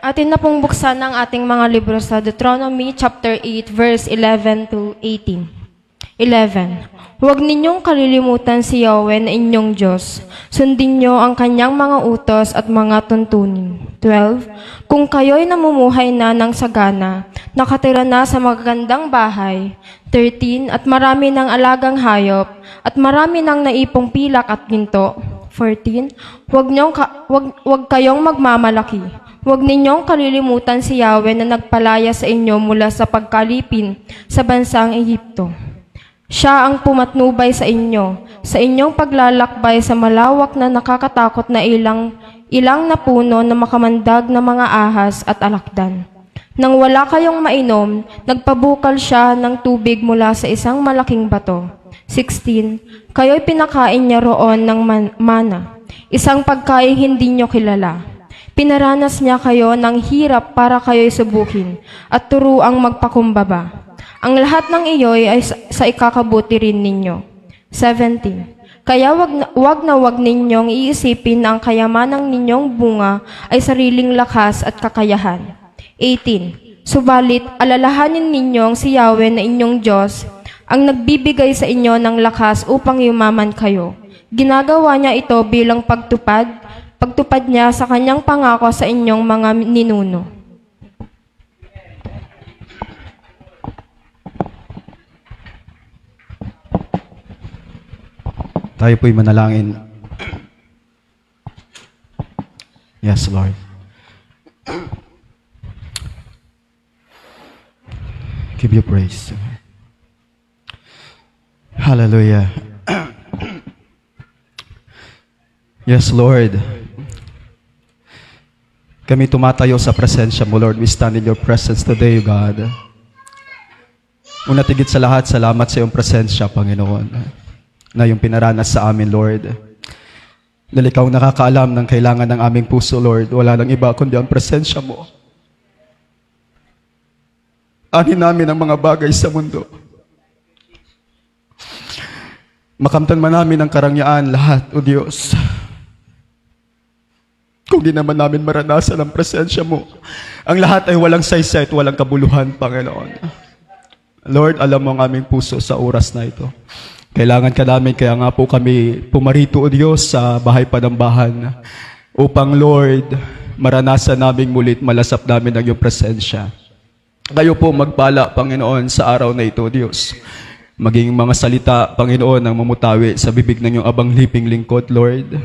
Atin na pong buksan ang ating mga libro sa Deuteronomy chapter 8, verse 11 to 18. 11. Huwag ninyong kalilimutan si Yahweh na inyong Diyos. Sundin niyo ang kanyang mga utos at mga tuntunin. 12. Kung kayo'y namumuhay na ng sagana, nakatira na sa magagandang bahay. 13. At marami ng alagang hayop, at marami ng naipong pilak at ginto. 14. Huwag kayong magmamalaki. Huwag ninyong kalilimutan si Yahweh na nagpalaya sa inyo mula sa pagkalipin sa bansang Ehipto. Siya ang pumatnubay sa inyong paglalakbay sa malawak na nakakatakot na ilang na puno na makamandag na mga ahas at alakdan. Nang wala kayong mainom, nagpabukal siya ng tubig mula sa isang malaking bato. 16. Kayo'y pinakain niya roon ng mana, isang pagkain hindi nyo kilala. Pinaranas niya kayo ng hirap para kayo'y subukin at turuang magpakumbaba. Ang lahat ng iyo'y ay sa ikakabuti rin ninyo. 17. Kaya wag ninyong iisipin na ang kayamanang ninyong bunga ay sariling lakas at kakayahan. 18. Subalit, alalahanin ninyong si Yahweh na inyong Diyos ang nagbibigay sa inyo ng lakas upang yumaman kayo. Ginagawa niya ito bilang pagtupad niya sa kanyang pangako sa inyong mga ninuno. Tayo po'y manalangin. Yes, Lord. Give you praise. Hallelujah. Yes, Lord. Kami tumatayo sa presensya mo, Lord. We stand in your presence today, God. Una tigit sa lahat, salamat sa iyong presensya, Panginoon, na yung pinaranas sa amin, Lord. Dahil ikaw nakakaalam ng kailangan ng aming puso, Lord. Wala lang iba kundi ang presensya mo. Anin namin ang mga bagay sa mundo. Makamtan man namin ang karangyaan lahat, O Diyos. Kung di naman namin maranasan ang presensya mo, ang lahat ay walang saysay at walang kabuluhan, Panginoon. Lord, alam mo ang aming puso sa oras na ito. Kailangan ka namin, kaya nga po kami pumarito, O Diyos, sa bahay panambahan upang, Lord, maranasan namin mulit, malasap namin ang iyong presensya. Kayo po magpala, Panginoon, sa araw na ito, Diyos. Maging mga salita, Panginoon, ang mamutawi sa bibig ng iyong abang liping lingkod, Lord.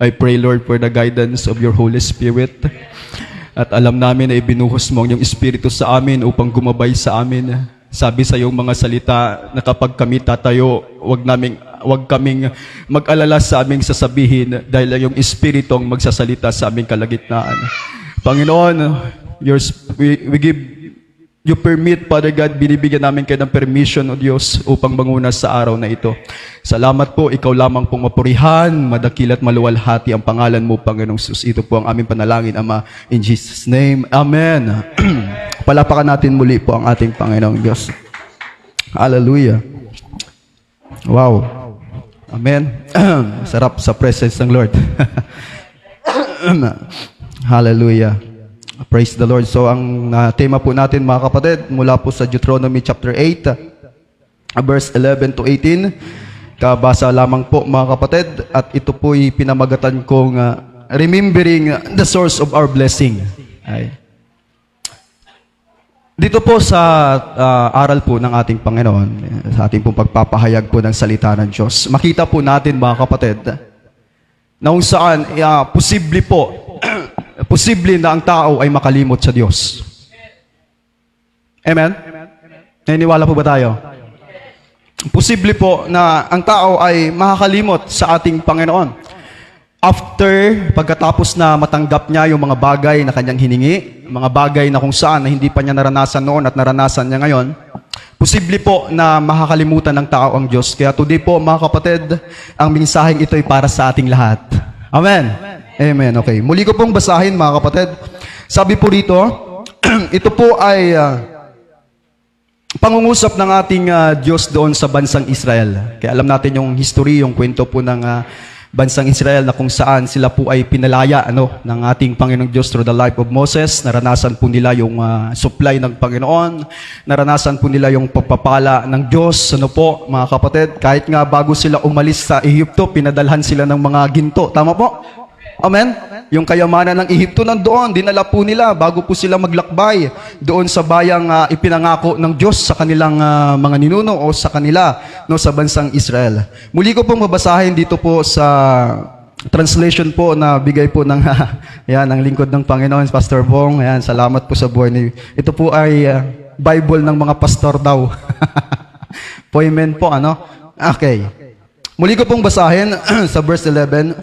I pray, Lord, for the guidance of your Holy Spirit. At alam namin na ibinuhos mo ang iyong Espiritu sa amin upang gumabay sa amin. Sabi sa iyong mga salita na kapag kami tatayo, wag kaming mag-alala sa aming sasabihin dahil ang iyong Espiritu ang magsasalita sa aming kalagitnaan. Panginoon, we give you permit, Father God, binibigyan namin kayo ng permission, O Diyos, upang manguna sa araw na ito. Salamat po, ikaw lamang pong mapurihan, madakil at maluwalhati ang pangalan mo, Panginoong Jesus. Ito po ang aming panalangin, Ama, in Jesus' name. Amen. Palapakan natin muli po ang ating Panginoong Diyos. Hallelujah. Wow. Amen. Sarap sa presence ng Lord. Hallelujah. Praise the Lord. So ang tema po natin, mga kapatid, mula po sa Deuteronomy chapter 8, verse 11 to 18. Kabasa lamang po, mga kapatid, at ito po'y pinamagatan kong remembering the source of our blessing. Ay. Dito po sa aral po ng ating Panginoon, sa ating pong pagpapahayag po ng salita ng Diyos, makita po natin, mga kapatid, na kung saan posible na ang tao ay makalimot sa Diyos. Amen? Naniniwala po ba tayo? Posible po na ang tao ay makakalimot sa ating Panginoon. Pagkatapos na matanggap niya yung mga bagay na kanyang hiningi, mga bagay na kung saan na hindi pa niya naranasan noon at naranasan niya ngayon, posible po na makakalimutan ng tao ang Diyos. Kaya today po, mga kapatid, ang mensaheng ito ay para sa ating lahat. Amen? Amen. Okay. Muli ko pong basahin, mga kapatid. Sabi po rito, ito po ay pangungusap ng ating Diyos doon sa bansang Israel. Kaya alam natin yung history, yung kwento po ng bansang Israel na kung saan sila po ay pinalaya ng ating Panginoong Diyos through the life of Moses. Naranasan po nila yung supply ng Panginoon. Naranasan po nila yung pagpapala ng Diyos. Ano po, mga kapatid, kahit nga bago sila umalis sa Ehipto, pinadalhan sila ng mga ginto. Tama po? Amen? Yung kayamanan ng Ehipto nandoon, dinala po nila bago po sila maglakbay doon sa bayang ipinangako ng Diyos sa kanilang mga ninuno o sa kanila sa bansang Israel. Muli ko pong mabasahin dito po sa translation po na bigay po ng ng lingkod ng Panginoon, Pastor Bong. Ayan, salamat po sa buhay niyo. Ito po ay Bible ng mga pastor daw. Poemen po, ano? Okay. Muli ko pong basahin sa verse 11.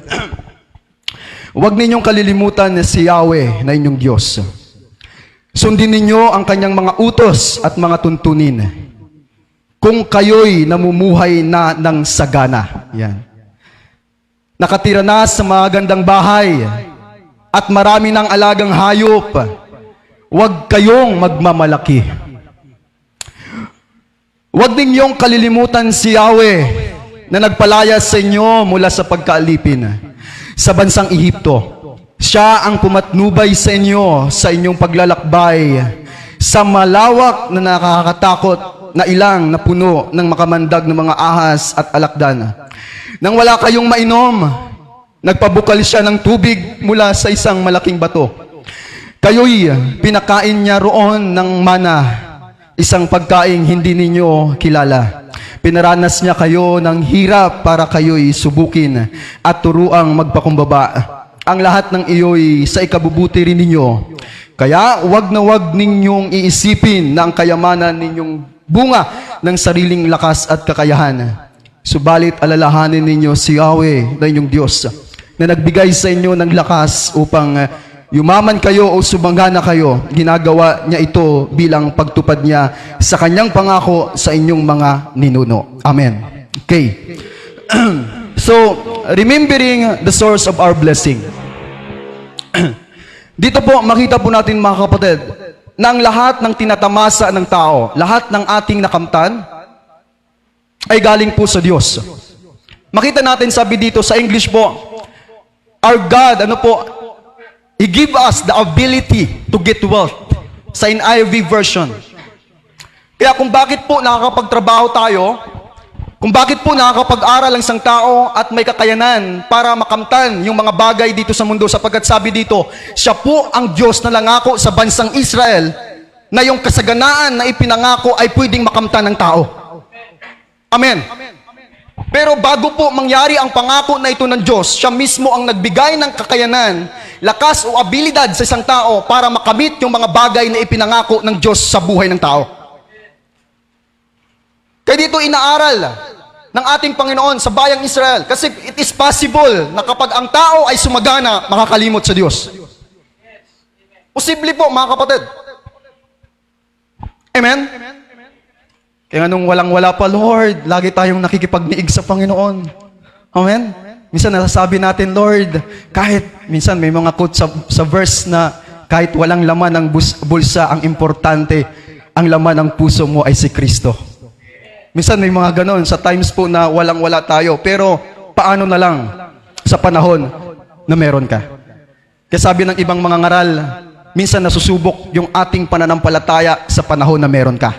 Huwag ninyong kalilimutan si Yahweh na inyong Diyos. Sundin ninyo ang kanyang mga utos at mga tuntunin. Kung kayo'y namumuhay na ng sagana. Yan. Nakatira na sa magandang bahay at marami ng alagang hayop. Huwag kayong magmamalaki. Huwag ninyong kalilimutan si Yahweh na nagpalaya sa inyo mula sa pagkaalipin sa bansang Ehipto. Siya ang pumatnubay sa inyo sa inyong paglalakbay sa malawak na nakakatakot na ilang na puno ng makamandag ng mga ahas at alakdan. Nang wala kayong mainom, nagpabukal siya ng tubig mula sa isang malaking bato. Kayo'y pinakain niya roon ng mana, isang pagkaing hindi ninyo kilala. Pinaranas niya kayo ng hirap para kayo'y subukin at turuang magpakumbaba. Ang lahat ng iyo'y sa ikabubuti rin ninyo. Kaya wag na wag ninyong iisipin na ang kayamanan ninyong bunga ng sariling lakas at kakayahan. Subalit alalahanin ninyo si Yahweh na inyong Diyos na nagbigay sa inyo ng lakas upang yumaman kayo o sumanggana kayo. Ginagawa niya ito bilang pagtupad niya sa kanyang pangako sa inyong mga ninuno. Amen. Okay. So, remembering the source of our blessing. Dito po, makita po natin mga kapatid, na ang lahat ng tinatamasa ng tao, lahat ng ating nakamtan, ay galing po sa Diyos. Makita natin, sabi dito sa English po, our God, He give us the ability to get wealth. Sa NIV version. Kaya kung bakit po nakakapagtrabaho tayo, kung bakit po nakakapag-aral ang isang tao at may kakayanan para makamtan yung mga bagay dito sa mundo, sapagkat sabi dito, siya po ang Diyos na langako sa bansang Israel na yung kasaganaan na ipinangako ay pwedeng makamtan ng tao. Amen. Pero bago po mangyari ang pangako na ito ng Diyos, siya mismo ang nagbigay ng kakayanan, lakas o abilidad sa isang tao para makamit yung mga bagay na ipinangako ng Diyos sa buhay ng tao. Kaya dito inaaral ng ating Panginoon sa bayang Israel, kasi it is possible na kapag ang tao ay sumagana, makakalimot sa Diyos. Posible po, mga kapatid. Amen? Kaya nung walang-wala pa, Lord, lagi tayong nakikipagniig sa Panginoon. Amen? Minsan nasasabi natin, Lord, kahit minsan may mga quote sa verse na kahit walang laman ng bulsa, ang importante, ang laman ng puso mo ay si Kristo. Minsan may mga ganon sa times po na walang-wala tayo, pero paano na lang sa panahon na meron ka? Kaya sabi ng ibang mga ngaral, minsan nasusubok yung ating pananampalataya sa panahon na meron ka.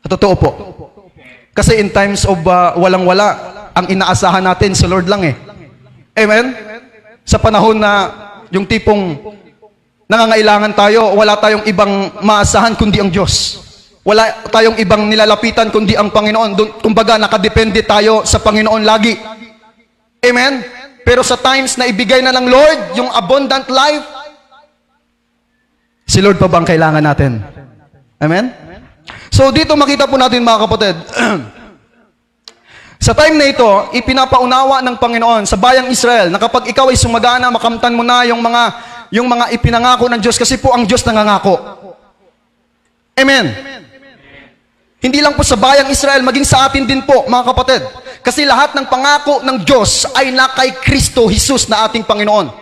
Totoo po. Kasi in times of walang-wala, ang inaasahan natin si Lord lang eh. Amen? Sa panahon na yung tipong nangangailangan tayo, wala tayong ibang maasahan kundi ang Diyos. Wala tayong ibang nilalapitan kundi ang Panginoon. Kumbaga, nakadepende tayo sa Panginoon lagi. Amen? Pero sa times na ibigay na ng Lord, yung abundant life, si Lord pa ba ang kailangan natin? Amen? So dito makita po natin mga kapatid, sa time na ito, ipinapaunawa ng Panginoon sa bayang Israel na kapag ikaw ay sumagana, makamtan mo na yung mga ipinangako ng Diyos kasi po ang Diyos nangangako. Amen. Hindi lang po sa bayang Israel, maging sa atin din po mga kapatid. Kasi lahat ng pangako ng Diyos ay na kay Kristo Jesus na ating Panginoon.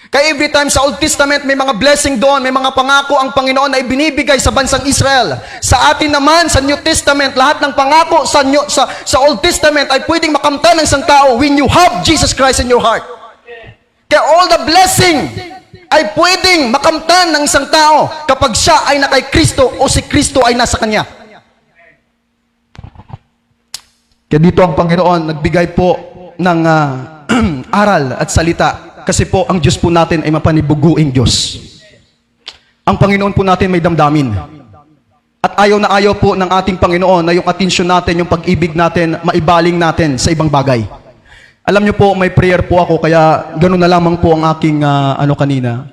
Kaya every time sa Old Testament, may mga blessing doon, may mga pangako ang Panginoon na ibinibigay sa bansang Israel. Sa atin naman, sa New Testament, lahat ng pangako sa Old Testament ay pwedeng makamtan ng isang tao when you have Jesus Christ in your heart. Kaya all the blessing ay pwedeng makamtan ng isang tao kapag siya ay na kay Kristo o si Kristo ay nasa kanya. Kaya dito ang Panginoon nagbigay po ng aral at salita. Kasi po, ang Diyos po natin ay mapanibuguing Diyos. Ang Panginoon po natin may damdamin. At ayaw na ayaw po ng ating Panginoon na yung atensyon natin, yung pag-ibig natin, maibaling natin sa ibang bagay. Alam niyo po, may prayer po ako, kaya gano'n na lamang po ang aking kanina.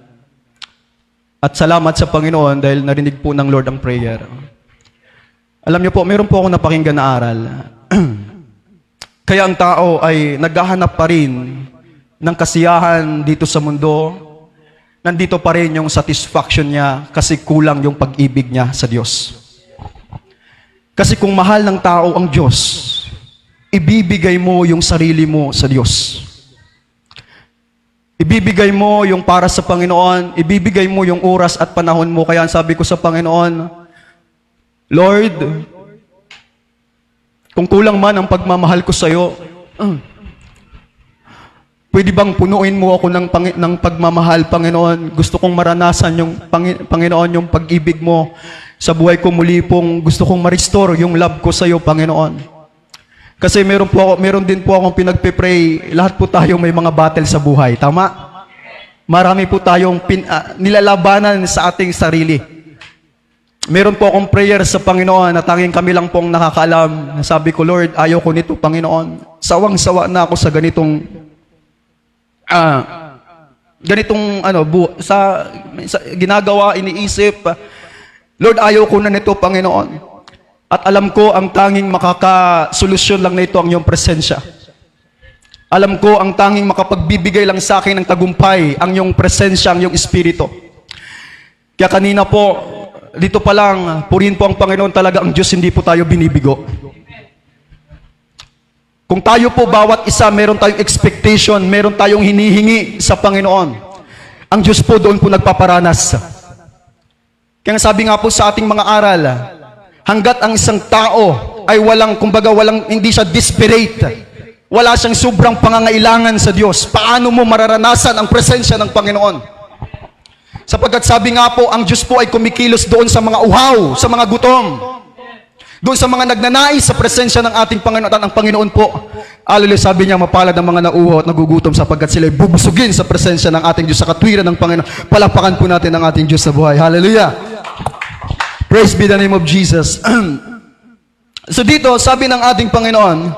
At salamat sa Panginoon dahil narinig po ng Lord ang prayer. Alam niyo po, meron po ako napakinggan na aral. Kaya ang tao ay naghahanap pa rin ng kasiyahan dito sa mundo, nandito pa rin yung satisfaction niya kasi kulang yung pag-ibig niya sa Diyos. Kasi kung mahal ng tao ang Diyos, ibibigay mo yung sarili mo sa Diyos. Ibibigay mo yung para sa Panginoon, ibibigay mo yung oras at panahon mo. Kaya sabi ko sa Panginoon, Lord, kung kulang man ang pagmamahal ko sa iyo, pwede bang punuin mo ako ng pagmamahal, Panginoon? Gusto kong maranasan yung Panginoon, yung pag-ibig mo sa buhay ko muli pong gusto kong ma-restore yung love ko sa iyo, Panginoon. Kasi meron din po akong pinagpe-pray, lahat po tayo may mga battle sa buhay, tama? Marami po tayong nilalabanan sa ating sarili. Meron po akong prayer sa Panginoon na tanging kami lang pong nakakaalam. Sabi ko, Lord, ayaw ko nito, Panginoon. Sawang-sawa na ako sa ganitong sa ginagawa, iniisip. Lord, ayaw ko na nito, Panginoon. At alam ko, ang tanging makakasolusyon lang na ito ang iyong presensya. Alam ko, ang tanging makapagbibigay lang sa akin ng tagumpay, ang iyong presensya, ang iyong espiritu. Kaya kanina po, dito pa lang, purihin po ang Panginoon talaga, ang Diyos, hindi po tayo binibigo. Kung tayo po bawat isa, meron tayong expectation, meron tayong hinihingi sa Panginoon. Ang Diyos po doon po nagpaparanas. Kaya sabi nga po sa ating mga aral, hanggat ang isang tao ay hindi siya desperate, wala siyang sobrang pangangailangan sa Diyos, paano mo mararanasan ang presensya ng Panginoon? Sapagkat sabi nga po, ang Diyos po ay kumikilos doon sa mga uhaw, sa mga gutom. Doon sa mga nagnanais sa presensya ng ating Panginoon at ang Panginoon po. Hallelujah, sabi niya, mapalad ang mga nauho at nagugutom sapagkat sila bubusugin sa presensya ng ating Diyos, sa katwiran ng Panginoon. Palapakan po natin ang ating Diyos sa buhay. Hallelujah! Praise be the name of Jesus. So dito, sabi ng ating Panginoon,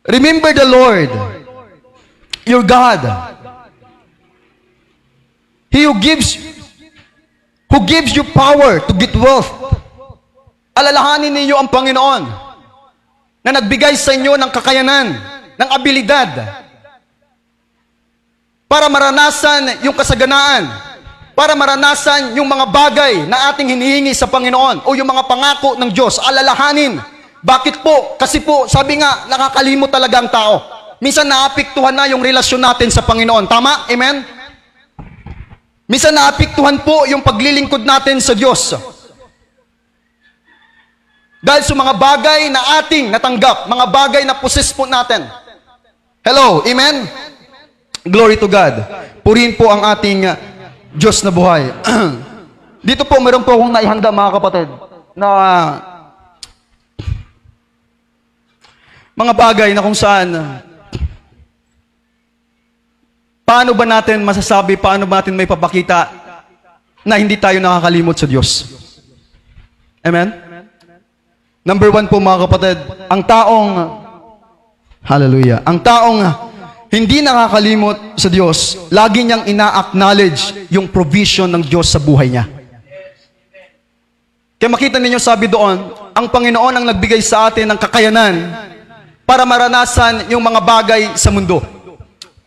remember the Lord, your God, He who gives you power to get wealth. Alalahanin ninyo ang Panginoon na nagbigay sa inyo ng kakayanan, ng abilidad para maranasan yung kasaganaan, para maranasan yung mga bagay na ating hinihingi sa Panginoon o yung mga pangako ng Diyos. Alalahanin. Bakit po? Kasi po, sabi nga, nakakalimot talaga ang tao. Minsan naapektuhan na yung relasyon natin sa Panginoon. Tama? Amen? Minsan naapektuhan po yung paglilingkod natin sa Diyos. Dahil sa mga bagay na ating natanggap, mga bagay na possess po natin. Hello, amen? Glory to God. Purihin po ang ating Diyos na buhay. Dito po, meron po akong naihanda mga kapatid, na mga bagay na kung saan, paano ba natin masasabi, paano ba natin may papakita na hindi tayo nakakalimot sa Diyos? Amen? Number 1 po mga kapatid, ang taong hindi nakakalimot sa Diyos, lagi niyang ina-acknowledge yung provision ng Diyos sa buhay niya. Kaya makita ninyo sabi doon, ang Panginoon ang nagbigay sa atin ng kakayanan para maranasan yung mga bagay sa mundo.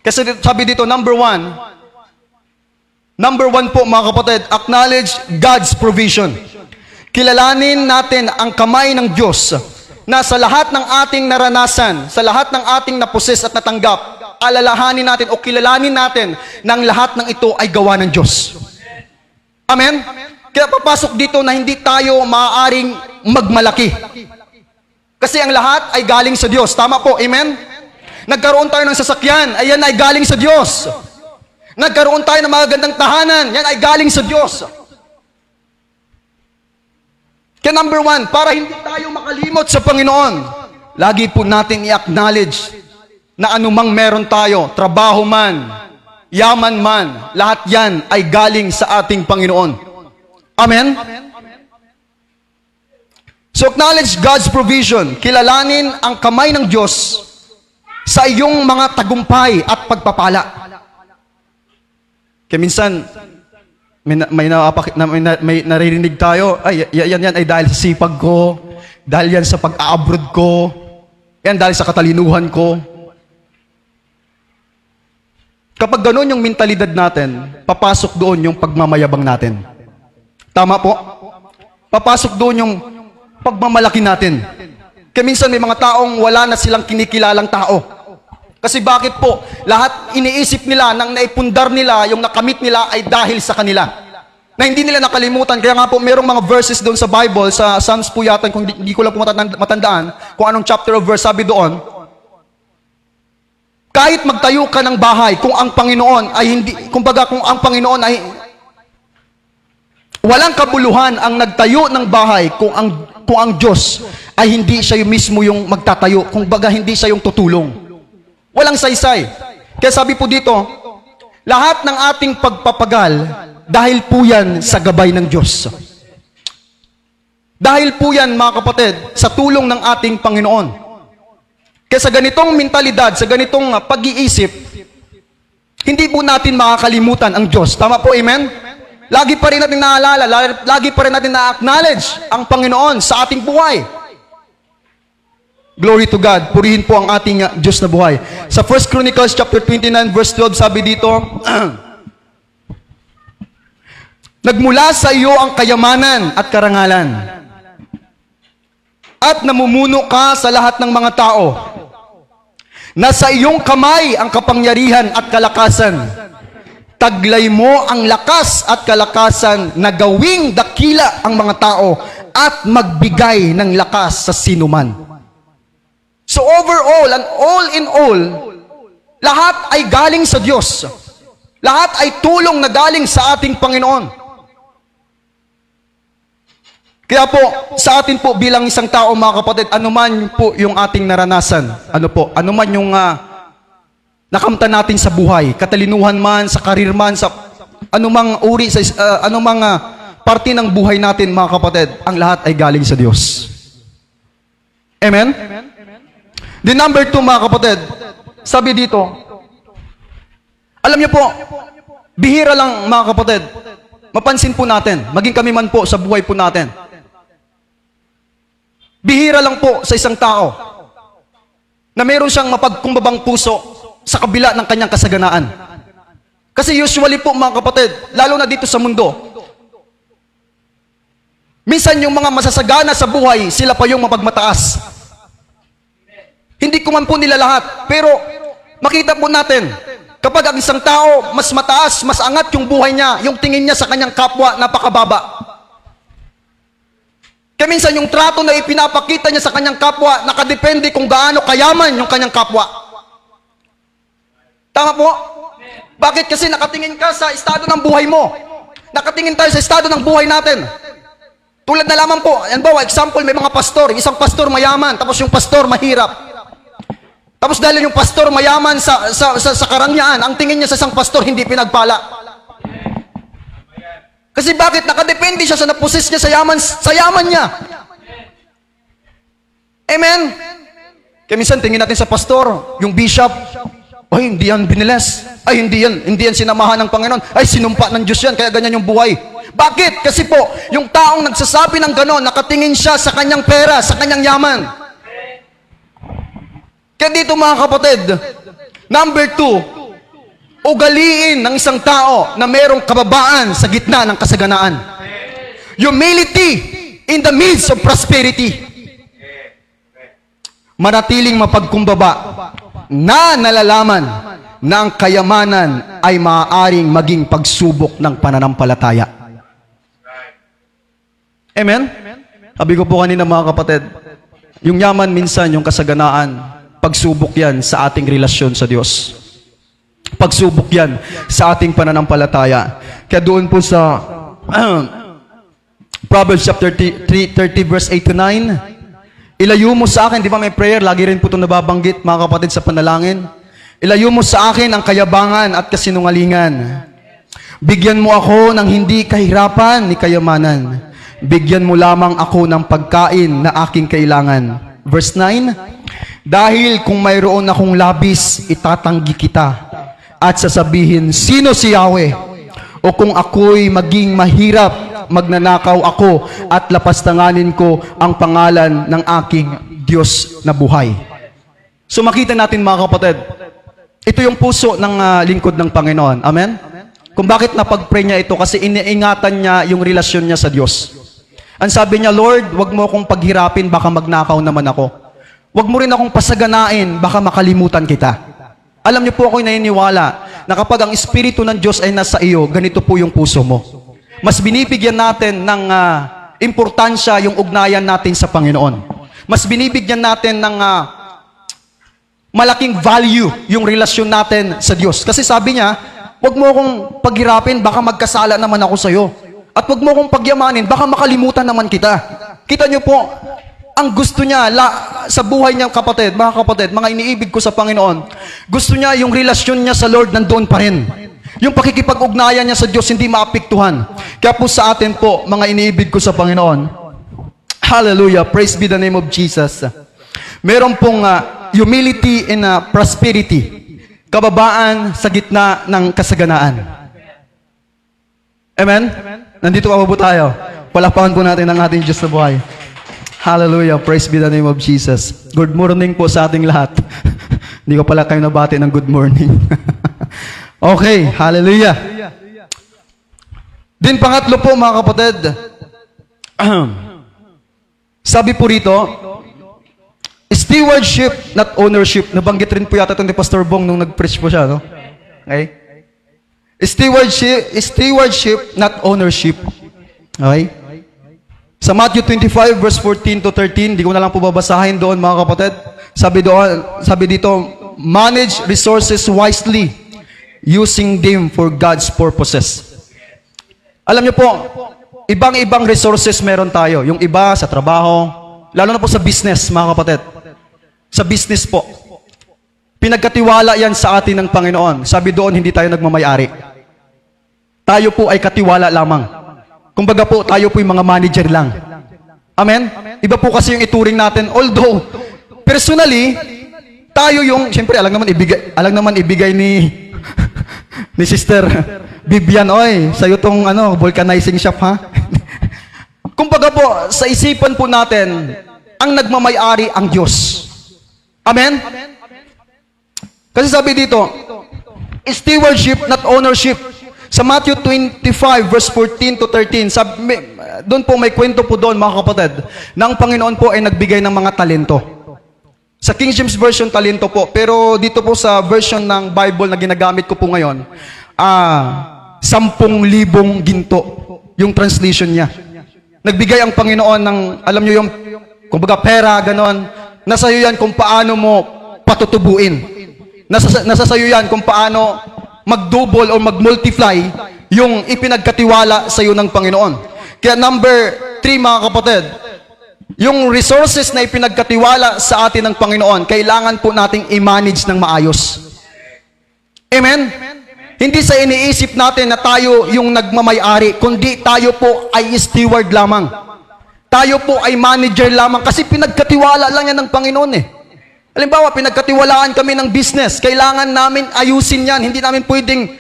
Kasi sabi dito, number 1 po mga kapatid, acknowledge God's provision. Kilalanin natin ang kamay ng Diyos na sa lahat ng ating naranasan, sa lahat ng ating naposes at natanggap, alalahanin natin o kilalanin natin ng lahat ng ito ay gawa ng Diyos. Amen? Kaya papasok dito na hindi tayo maaaring magmalaki. Kasi ang lahat ay galing sa Diyos. Tama po, amen? Nagkaroon tayo ng sasakyan, ayan ay galing sa Diyos. Nagkaroon tayo ng magagandang tahanan, yan ay galing sa Diyos. Kaya number 1, para hindi tayo makalimot sa Panginoon, lagi po natin i-acknowledge na anumang meron tayo, trabaho man, yaman man, lahat yan ay galing sa ating Panginoon. Amen? So acknowledge God's provision. Kilalanin ang kamay ng Diyos sa iyong mga tagumpay at pagpapala. Kaya minsan, may naririnig tayo, ay, yan ay dahil sa sipag ko, dahil yan sa pag-abroad ko, yan dahil sa katalinuhan ko. Kapag ganun yung mentalidad natin, papasok doon yung pagmamayabang natin. Tama po? Papasok doon yung pagmamalaki natin. Kaya minsan may mga taong wala na silang kinikilalang tao. Kasi bakit po? Lahat iniisip nila, nang naipundar nila, yung nakamit nila ay dahil sa kanila. Na hindi nila nakalimutan. Kaya nga po, merong mga verses doon sa Bible, sa Psalms po yata, kung hindi ko lang po matandaan, kung anong chapter of verse, sabi doon, kahit magtayo ka ng bahay, kung ang Panginoon ay hindi, kumbaga kung ang Panginoon ay walang kabuluhan ang nagtayo ng bahay kung ang Diyos ay hindi siya yung mismo yung magtatayo, kung baga hindi siya yung tutulong. Walang saysay. Kaya sabi po dito, lahat ng ating pagpapagal, dahil po yan sa gabay ng Diyos. Dahil po yan, mga kapatid, sa tulong ng ating Panginoon. Kaya sa ganitong mentalidad, sa ganitong pag-iisip, hindi po natin makakalimutan ang Diyos. Tama po, amen? Lagi pa rin natin naalala, lagi pa rin natin na-acknowledge ang Panginoon sa ating buhay. Glory to God. Purihin po ang ating Diyos na buhay. Sa 1 Chronicles chapter 29 verse 12, sabi dito, nagmula sa iyo ang kayamanan at karangalan, at namumuno ka sa lahat ng mga tao. Nasa iyong kamay ang kapangyarihan at kalakasan. Taglay mo ang lakas at kalakasan na gawing dakila ang mga tao at magbigay ng lakas sa sinuman. So overall and all in all, lahat ay galing sa Diyos. Lahat ay tulong na galing sa ating Panginoon. Kaya po, sa atin po bilang isang tao, mga kapatid, anuman po yung ating naranasan, anuman yung nakamtan natin sa buhay, katalinuhan man, sa karir man, sa anumang uri, sa anumang parte ng buhay natin, mga kapatid, ang lahat ay galing sa Diyos. Amen? The number 2, mga kapatid, sabi dito, alam niyo po, bihira lang, mga kapatid, mapansin po natin, maging kami man po sa buhay po natin, bihira lang po sa isang tao na meron siyang mapagkumbabang puso sa kabila ng kanyang kasaganaan. Kasi usually po, mga kapatid, lalo na dito sa mundo, minsan yung mga masasagana sa buhay, sila pa yung mapagmataas. Hindi ko man po nila lahat, pero makita po natin, kapag ang isang tao mas mataas, mas angat yung buhay niya, yung tingin niya sa kanyang kapwa, napakababa. Kaya minsan yung trato na ipinapakita niya sa kanyang kapwa, nakadepende kung gaano kayaman yung kanyang kapwa. Tama po? Bakit? Kasi nakatingin ka sa estado ng buhay mo. Nakatingin tayo sa estado ng buhay natin. Tulad na lamang po, yan ba, example, may mga pastor, isang pastor mayaman, tapos yung pastor mahirap. Tapos dahil yung pastor mayaman sa karangyaan, ang tingin niya sa isang pastor hindi pinagpala. Kasi bakit? Nakadepende siya sa napusis niya sa yaman niya. Amen? Kaya minsan tingin natin sa pastor, yung bishop, ay, hindi yan biniles. Ay, hindi yan sinamahan ng Panginoon. Ay, sinumpa ng Diyos yan, kaya ganyan yung buhay. Bakit? Kasi po, yung taong nagsasabi ng gano'n, nakatingin siya sa kanyang pera, sa kanyang yaman. Kaya dito, mga kapatid, number 2, ugaliin ng isang tao na merong kababaan sa gitna ng kasaganaan. Humility in the midst of prosperity. Manatiling mapagkumbaba na nalalaman na ang kayamanan ay maaaring maging pagsubok ng pananampalataya. Amen? Sabi ko po kanina mga kapatid, yung yaman minsan, yung kasaganaan, pagsubok yan sa ating relasyon sa Diyos. Pagsubok yan sa ating pananampalataya. Kaya doon po sa Proverbs chapter 30 verse 8 to 9, ilayo mo sa akin, di ba may prayer, lagi rin po itong nababanggit mga kapatid sa panalangin. Ilayo mo sa akin ang kayabangan at kasinungalingan. Bigyan mo ako ng hindi kahirapan ni kayamanan. Bigyan mo lamang ako ng pagkain na aking kailangan. Verse 9, dahil kung mayroon akong labis, itatanggi kita at sasabihin, sino si Yahweh? O kung ako'y maging mahirap, magnanakaw ako at lapastanganin ko ang pangalan ng aking Diyos na buhay. So makita natin mga kapatid, ito yung puso ng lingkod ng Panginoon. Amen? Kung bakit napag-pray niya ito, kasi iniingatan niya yung relasyon niya sa Diyos. Ang sabi niya, Lord, wag mo akong paghirapin, baka magnakaw naman ako. Wag mo rin akong pasaganain, baka makalimutan kita. Alam niyo po ako'y naniniwala na kapag ang Espiritu ng Diyos ay nasa iyo, ganito po yung puso mo. Mas binibigyan natin ng importansya yung ugnayan natin sa Panginoon. Mas binibigyan natin ng malaking value yung relasyon natin sa Diyos. Kasi sabi niya, wag mo akong paghirapin, baka magkasala naman ako sa iyo. At wag mo akong pagyamanin, baka makalimutan naman kita. Kita niyo po, ang gusto niya sa buhay niya kapatid, mga iniibig ko sa Panginoon, gusto niya yung relasyon niya sa Lord nandoon pa rin. Yung pakikipag-ugnayan niya sa Diyos hindi maapektuhan. Kaya po sa atin po, mga iniibig ko sa Panginoon, hallelujah, praise be the name of Jesus. Meron pong humility and prosperity, kababaan sa gitna ng kasaganaan. Amen? Nandito pa po tayo. Palakpakan po natin ang ating Diyos na buhay. Hallelujah. Praise be the name of Jesus. Good morning po sa ating lahat. Hindi ko pala kayo nabati ng good morning. Okay. Hallelujah. Din pangatlo po mga kapatid. Sabi po rito, stewardship, not ownership. Nabanggit rin po yata ito ni Pastor Bong nung nag-preach po siya. No? Okay? Stewardship, not ownership. Okay? Sa Matthew 25 verse 14 to 13, di ko na lang po babasahin doon mga kapatid. Sabi dito, manage resources wisely, using them for God's purposes. Alam niyo po, ibang-ibang resources meron tayo. Yung iba sa trabaho, lalo na po sa business mga kapatid. Sa business po. Pinagkatiwala yan sa atin ng Panginoon. Sabi doon, hindi tayo nagmamayari. Tayo po ay katiwala lamang. Kumbaga po, tayo po yung mga manager lang. Amen? Iba po kasi yung ituring natin. Although, personally, tayo yung, siyempre, alam naman ibigay ni ni Sister Vivian, oy, sa'yo tong vulcanizing shop, ha? Kumbaga po, sa isipan po natin, ang nagmamayari ang Diyos. Amen? Kasi sabi dito, stewardship, not ownership. Sa Matthew 25 verse 14 to 13, doon po may kwento po doon mga kapatid, na ang Panginoon po ay nagbigay ng mga talento. Sa King James Version, talento po. Pero dito po sa version ng Bible na ginagamit ko po ngayon, 10,000 ginto, yung translation niya. Nagbigay ang Panginoon ng, alam niyo yung, kumbaga pera, ganon. Nasa iyo yan kung paano mo patutubuin. Nasa sayo yan kung paano mag-double o mag-multiply yung ipinagkatiwala sa iyo ng Panginoon. Kaya number 3 mga kapatid, yung resources na ipinagkatiwala sa atin ng Panginoon, kailangan po nating i-manage ng maayos. Amen? Hindi sa iniisip natin na tayo yung nagmamayari, kundi tayo po ay steward lamang. Tayo po ay manager lamang kasi pinagkatiwala lang yan ng Panginoon eh. Halimbawa, pinagkatiwalaan kami ng business. Kailangan namin ayusin yan. Hindi namin pwedeng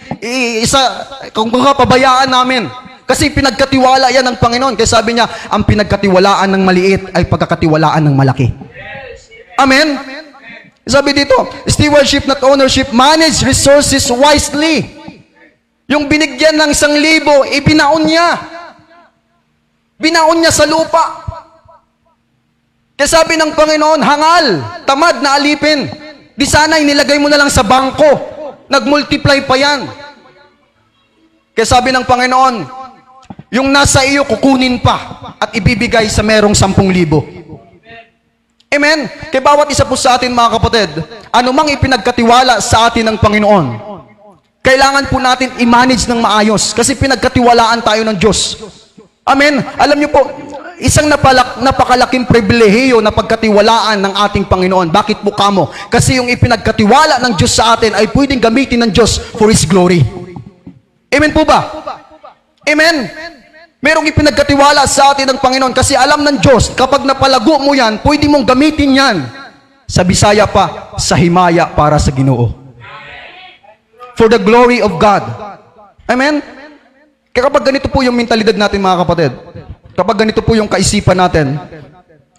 kung pabayaan namin. Kasi pinagkatiwala yan ng Panginoon. Kaya sabi niya, ang pinagkatiwalaan ng maliit ay pagkakatiwalaan ng malaki. Amen? Sabi dito, stewardship not ownership, manage resources wisely. Yung binigyan ng 1,000, ibinaon niya. Binaon niya sa lupa. Kaya sabi ng Panginoon, hangal, tamad na alipin. Di sana inilagay mo na lang sa bangko Nag-multiply pa yan. Kaya sabi ng Panginoon, yung nasa iyo kukunin pa at ibibigay sa merong 10,000. Amen? Kaya bawat isa po sa atin mga kapatid, anumang ipinagkatiwala sa atin ng Panginoon, kailangan po natin i-manage ng maayos kasi pinagkatiwalaan tayo ng Diyos. Amen? Alam niyo po, isang napakalaking pribilehiyo na pagkatiwalaan ng ating Panginoon. Bakit po kamo? Kasi yung ipinagkatiwala ng Diyos sa atin ay pwedeng gamitin ng Diyos for His glory. Amen po ba? Amen? Merong ipinagkatiwala sa atin ng Panginoon kasi alam ng Diyos, kapag napalago mo yan, pwede mong gamitin yan. Sa Bisaya pa, sa himaya para sa Ginoo. For the glory of God. Amen? Kaya kapag ganito po yung mentalidad natin mga kapatid, kapag ganito po yung kaisipan natin,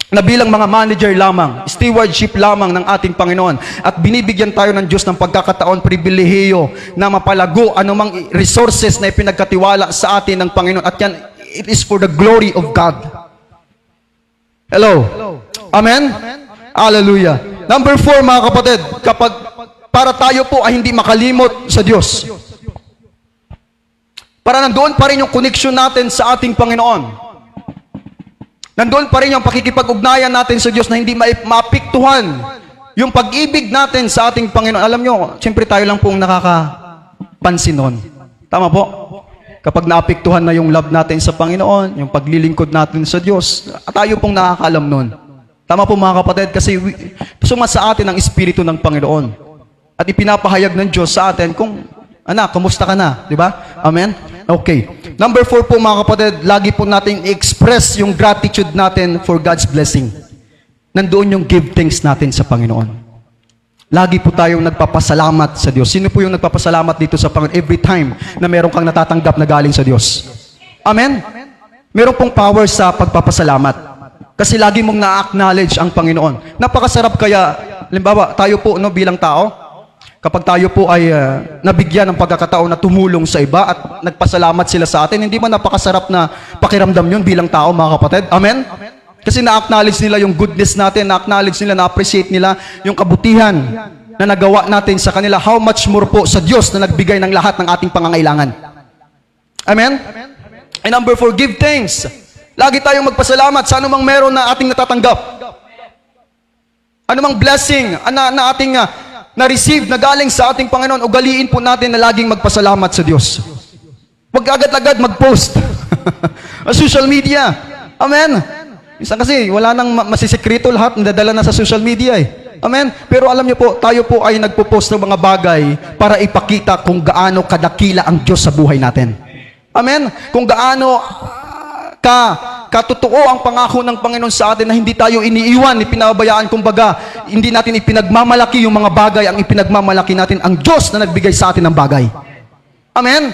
na bilang mga manager lamang, stewardship lamang ng ating Panginoon, at binibigyan tayo ng Diyos ng pagkakataon, pribilehiyo na mapalago anumang resources na ipinagkatiwala sa atin ng Panginoon. At yan, it is for the glory of God. Hello? Amen? Hallelujah. Number 4 mga kapatid, kapag para tayo po ay hindi makalimot sa Diyos. Para nandoon pa rin yung connection natin sa ating Panginoon. Nandoon pa rin yung pakikipag-ugnayan natin sa Diyos na hindi maapektuhan yung pag-ibig natin sa ating Panginoon. Alam nyo, siyempre tayo lang pong nakakapansin nun. Tama po? Kapag naapektuhan na yung love natin sa Panginoon, yung paglilingkod natin sa Diyos, tayo pong nakakalam nun. Tama po mga kapatid, kasi suma sa atin ang Espiritu ng Panginoon. At ipinapahayag ng Diyos sa atin kung, anak, kumusta ka na? Di ba? Amen? Okay. Number 4 po mga kapatid, lagi po natin i-express yung gratitude natin for God's blessing. Nandoon yung give thanks natin sa Panginoon. Lagi po tayong nagpapasalamat sa Diyos. Sino po yung nagpapasalamat dito sa Panginoon every time na meron kang natatanggap na galing sa Diyos? Amen? Meron pong power sa pagpapasalamat. Kasi lagi mong na-acknowledge ang Panginoon. Napakasarap kaya, halimbawa, tayo po bilang tao, kapag tayo po ay nabigyan ng pagkakataon na tumulong sa iba at nagpasalamat sila sa atin, hindi ba napakasarap na pakiramdam yun bilang tao, mga kapatid? Amen? Kasi na-acknowledge nila yung goodness natin, na-acknowledge nila, na-appreciate nila yung kabutihan na nagawa natin sa kanila. How much more po sa Diyos na nagbigay ng lahat ng ating pangangailangan. Amen? And number 4, give thanks. Lagi tayong magpasalamat sa anumang meron na ating natatanggap. Anumang blessing na ating na-receive na galing sa ating Panginoon, ugaliin po natin na laging magpasalamat sa Diyos. Huwag agad-agad mag-post. Social media. Amen. Minsan kasi, wala nang masisikreto lahat, nadadala na sa social media eh. Amen. Pero alam niyo po, tayo po ay nagpo-post ng mga bagay para ipakita kung gaano kadakila ang Diyos sa buhay natin. Amen. Kung gaano katotoo ang pangako ng Panginoon sa atin na hindi tayo iniiwan, ipinabayaan, kumbaga, hindi natin ipinagmamalaki yung mga bagay, ang ipinagmamalaki natin ang Diyos na nagbigay sa atin ng bagay. Amen?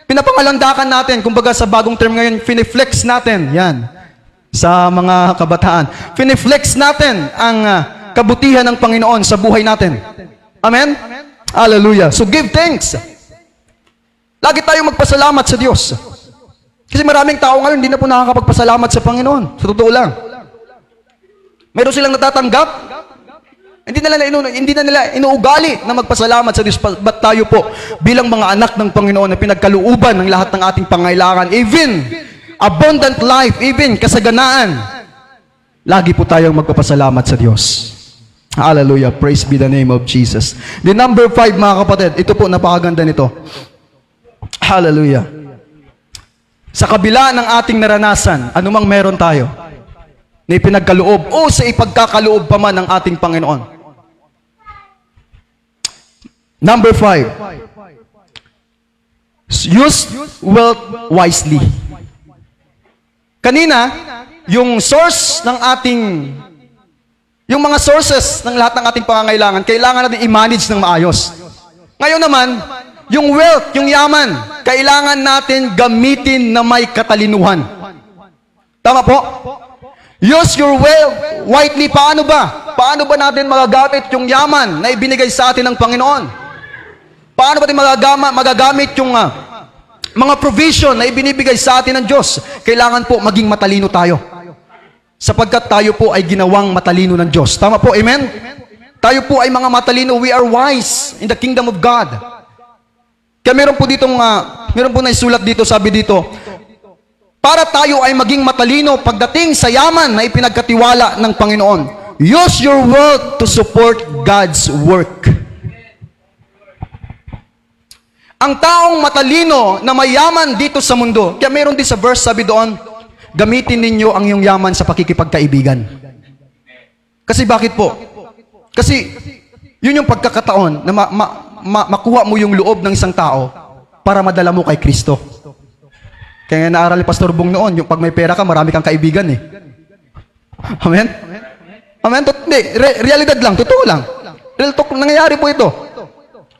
Pinapangalandakan natin, kumbaga sa bagong term ngayon, finiflex natin, yan, sa mga kabataan. Finiflex natin ang kabutihan ng Panginoon sa buhay natin. Amen? Hallelujah. So give thanks. Lagi tayong magpasalamat sa Diyos. Kasi maraming tao ngayon hindi na po nakakapagpasalamat sa Panginoon. Sa totoo lang. Meron silang natatanggap. Hindi na nila inuugali na magpasalamat sa Diyos. Ba't tayo po bilang mga anak ng Panginoon na pinagkaluuban ng lahat ng ating pangailangan, even abundant life, even kasaganaan, lagi po tayong magpapasalamat sa Diyos. Hallelujah. Praise be the name of Jesus. The number 5 mga kapatid, ito po napakaganda nito. Hallelujah. Sa kabila ng ating naranasan, anumang meron tayo, na ipinagkaloob o sa ipagkakaloob pa man ng ating Panginoon. Number 5, use wealth wisely. Kanina, yung source ng ating, yung mga sources ng lahat ng ating pangangailangan, kailangan natin i-manage ng maayos. Ngayon naman, yung wealth, yung yaman, kailangan natin gamitin na may katalinuhan. Tama po? Use your wealth wisely. Paano ba? Paano ba natin magagamit yung yaman na ibinigay sa atin ng Panginoon? Paano ba natin magagamit yung mga provision na ibinibigay sa atin ng Diyos? Kailangan po maging matalino tayo. Sapagkat tayo po ay ginawang matalino ng Diyos. Tama po? Amen? Tayo po ay mga matalino. We are wise in the kingdom of God. Kaya meron po na isulat dito, sabi dito, para tayo ay maging matalino pagdating sa yaman na ipinagkatiwala ng Panginoon. Use your wealth to support God's work. Ang taong matalino na mayaman dito sa mundo, kaya meron din sa verse, sabi doon, gamitin ninyo ang iyong yaman sa pakikipagkaibigan. Kasi bakit po? Kasi yun yung pagkakataon na makuha mo yung loob ng isang tao para madala mo kay Kristo. Kaya naaral ni Pastor Bong noon, yung pag may pera ka, marami kang kaibigan eh. Amen? Amen? Hindi, realidad lang, totoo lang. Real talk, nangyayari po ito.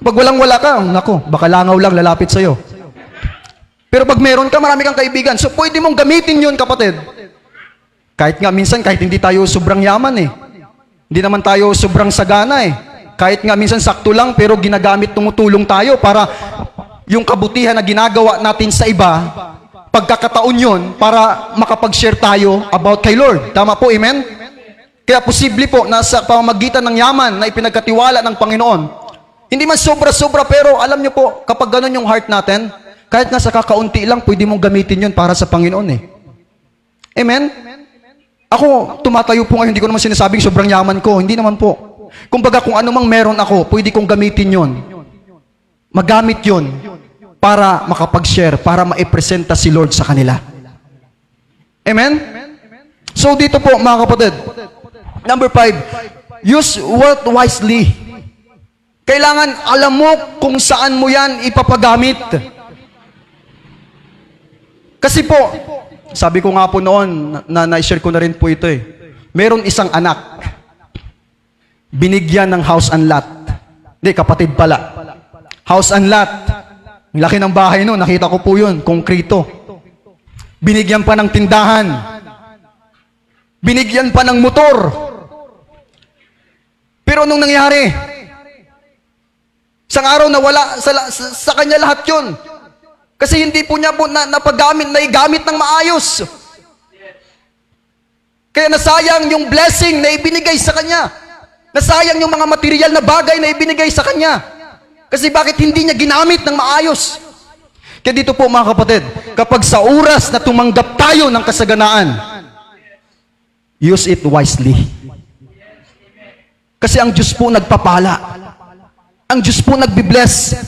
Pag walang-wala ka, nako, baka langaw lang lalapit sa'yo. Pero pag meron ka, marami kang kaibigan. So pwede mong gamitin yun, kapatid. Kahit nga minsan, kahit hindi tayo sobrang yaman eh. Hindi naman tayo sobrang sagana eh. Kahit nga minsan sakto lang, pero ginagamit, tumutulong tayo para yung kabutihan na ginagawa natin sa iba, pagkakataon yun para makapag-share tayo about kay Lord. Tama po, amen? Kaya posible po na sa pamamagitan ng yaman na ipinagkatiwala ng Panginoon, hindi man sobra-sobra, pero alam nyo po, kapag ganun yung heart natin, kahit nga sa kakaunti lang, pwede mong gamitin yun para sa Panginoon eh. Amen? Ako, tumatayo po ngayon, hindi ko naman sinasabing sobrang yaman ko. Hindi naman po. Kumbaga, kung ano mang meron ako, pwede kong gamitin yun. Magamit yun para makapag-share, para maipresenta si Lord sa kanila. Amen? So dito po, mga kapatid, number 5, use wealth wisely. Kailangan alam mo kung saan mo yan ipapagamit. Kasi po, sabi ko nga po noon, na-share ko na rin po ito eh. Meron isang anak, binigyan ng house and lot. Hindi, kapatid pala. House and lot. Ang laki ng bahay no, nakita ko po yun, konkrito. Binigyan pa ng tindahan. Binigyan pa ng motor. Pero anong nangyari? Isang araw na wala sa kanya lahat yun. Kasi hindi po niya po naigamit ng maayos. Kaya nasayang yung blessing na ibinigay sa kanya. Nasayang yung mga material na bagay na ibinigay sa kanya. Kasi bakit hindi niya ginamit ng maayos? Kaya dito po mga kapatid, kapag sa oras na tumanggap tayo ng kasaganaan, use it wisely. Kasi ang Diyos po nagpapala. Ang Diyos po nagbibless.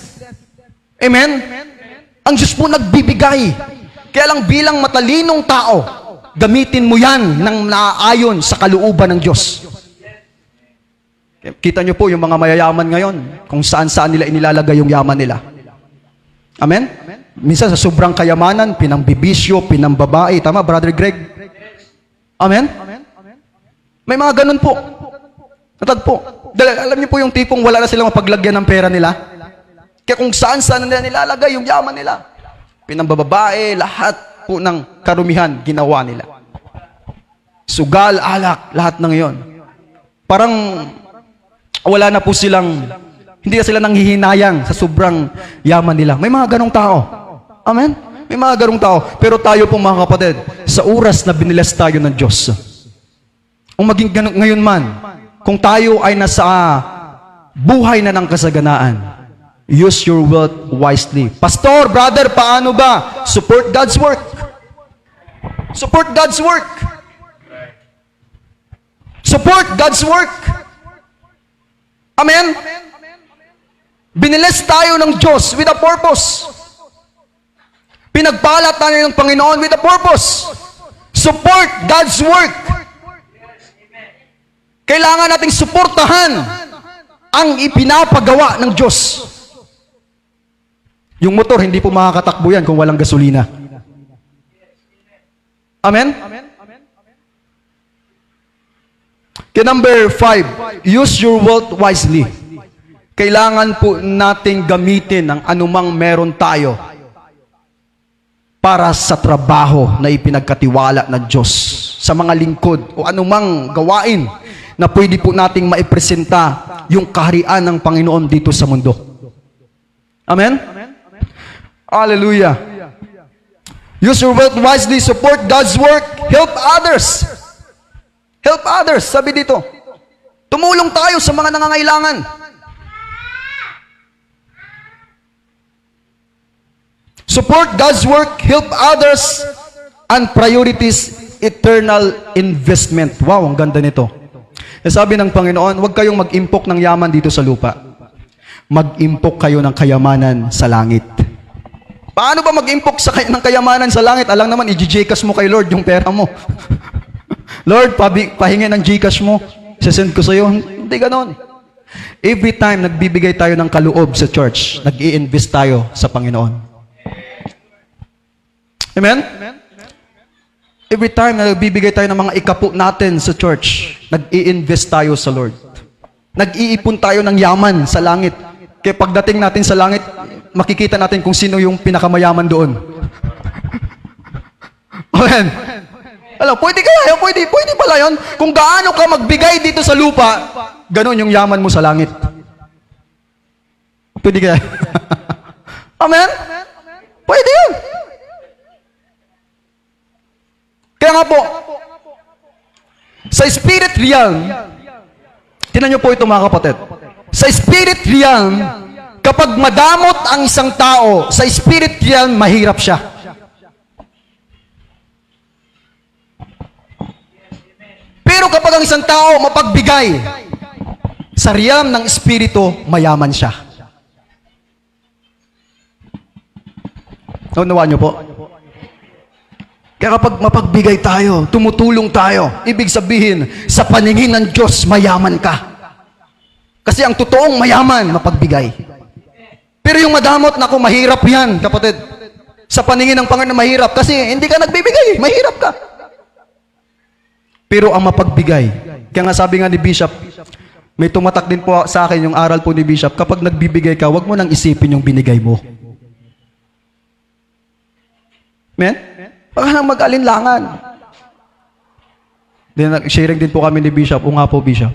Amen? Ang Diyos po nagbibigay. Kaya lang bilang matalinong tao, gamitin mo yan ng naaayon sa kalooban ng Diyos. Kita nyo po yung mga mayayaman ngayon, kung saan-saan nila inilalagay yung yaman nila. Amen? Minsan sa sobrang kayamanan, pinambibisyo, pinambabae. Tama, Brother Greg? Amen? May mga ganun po. Natagpo. Dahil alam niyo po yung tipong wala na silang mapaglagyan ng pera nila. Kaya kung saan-saan nila nilalagay yung yaman nila. Pinambabae, lahat po ng karumihan ginawa nila. Sugal, alak, lahat ng iyon. Parang wala na po silang, hindi na sila nanghihinayang sa sobrang yaman nila. May mga ganong tao. Amen? May mga ganong tao. Pero tayo po mga kapatid, sa oras na biniles tayo ng Diyos, kung maging ngayon man, kung tayo ay nasa buhay na ng kasaganaan, use your wealth wisely. Pastor, brother, paano ba? Support God's work. Support God's work. Support God's work. Amen? Biniles tayo ng Diyos with a purpose. Pinagpala tayo ng Panginoon with a purpose. Support God's work. Kailangan nating suportahan ang ipinapagawa ng Diyos. Yung motor, hindi po makakatakbo yan kung walang gasolina. Amen? Okay, number 5, use your wealth wisely. Kailangan po nating gamitin ang anumang meron tayo para sa trabaho na ipinagkatiwala ng Diyos, sa mga lingkod o anumang gawain na pwede po nating maipresenta yung kaharian ng Panginoon dito sa mundo. Amen? Hallelujah. Use your wealth wisely, support God's work, help others. Help others, sabi dito. Tumulong tayo sa mga nangangailangan. Support God's work, help others, and priorities eternal investment. Wow, ang ganda nito. Sabi ng Panginoon, huwag kayong mag-impok ng yaman dito sa lupa. Mag-impok kayo ng kayamanan sa langit. Paano ba mag-impok ng kayamanan sa langit? Alang naman, i-Gcash mo kay Lord yung pera mo. Lord, pahingi ng Gcash mo. Sasend ko sa'yo. Hindi ganon. Every time nagbibigay tayo ng kaloob sa church, nag-i-invest tayo sa Panginoon. Amen? Every time na nagbibigay tayo ng mga ikapu natin sa church, nag-i-invest tayo sa Lord. Nag-iipon tayo ng yaman sa langit. Kaya pagdating natin sa langit, makikita natin kung sino yung pinakamayaman doon. Amen. Alam, pwede kaya yun? Pwede pala yun. Kung gaano ka magbigay dito sa lupa, ganun yung yaman mo sa langit. Pwede kaya? Amen? Pwede yun. Kaya nga po, sa spirit realm, tinan niyo po ito mga kapatid. Sa spirit realm, kapag madamot ang isang tao, sa spirit realm, mahirap siya. Pero kapag ang isang tao mapagbigay, sa realm ng espiritu, mayaman siya. Naunawaan niyo po? Kaya kapag mapagbigay tayo, tumutulong tayo, ibig sabihin, sa paningin ng Diyos, mayaman ka. Kasi ang totoong mayaman, mapagbigay. Pero yung madamot, naku, mahirap yan, kapatid. Sa paningin ng Panginoon, mahirap. Kasi hindi ka nagbibigay, mahirap ka. Pero ang mapagbigay, kaya nga sabi nga ni Bishop, may tumatak din po sa akin yung aral po ni Bishop, kapag nagbibigay ka, wag mo nang isipin yung binigay mo. Amen? Baka nang mag-alinlangan. Sharing din po kami ni Bishop. O nga po, Bishop.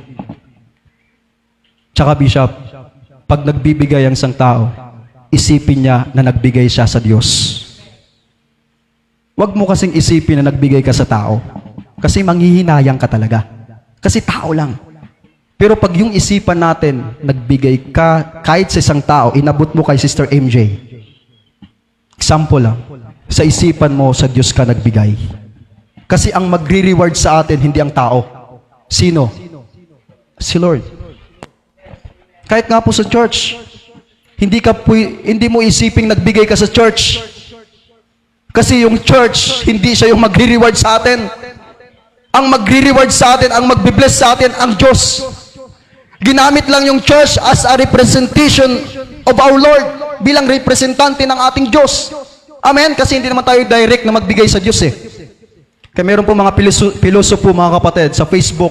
Tsaka, Bishop, pag nagbibigay ang isang tao, isipin niya na nagbigay siya sa Diyos. Huwag mo kasing isipin na nagbigay ka sa tao. Kasi manghihinayang ka talaga. Kasi tao lang. Pero pag yung isipan natin, nagbigay ka kahit sa isang tao, inabot mo kay Sister MJ. Example lang. Sa isipan mo, sa Diyos ka nagbigay. Kasi ang magre-reward sa atin, hindi ang tao. Sino? Si Lord. Kahit nga po sa church, hindi mo isiping nagbigay ka sa church. Kasi yung church, hindi siya yung magre-reward sa atin. Ang magre-reward sa atin, ang magbe-bless sa atin, ang Diyos. Ginamit lang yung church as a representation of our Lord, bilang representante ng ating Diyos. Amen? Kasi hindi naman tayo direct na magbigay sa Diyos eh. Kaya meron po mga pilosopo, mga kapatid, sa Facebook,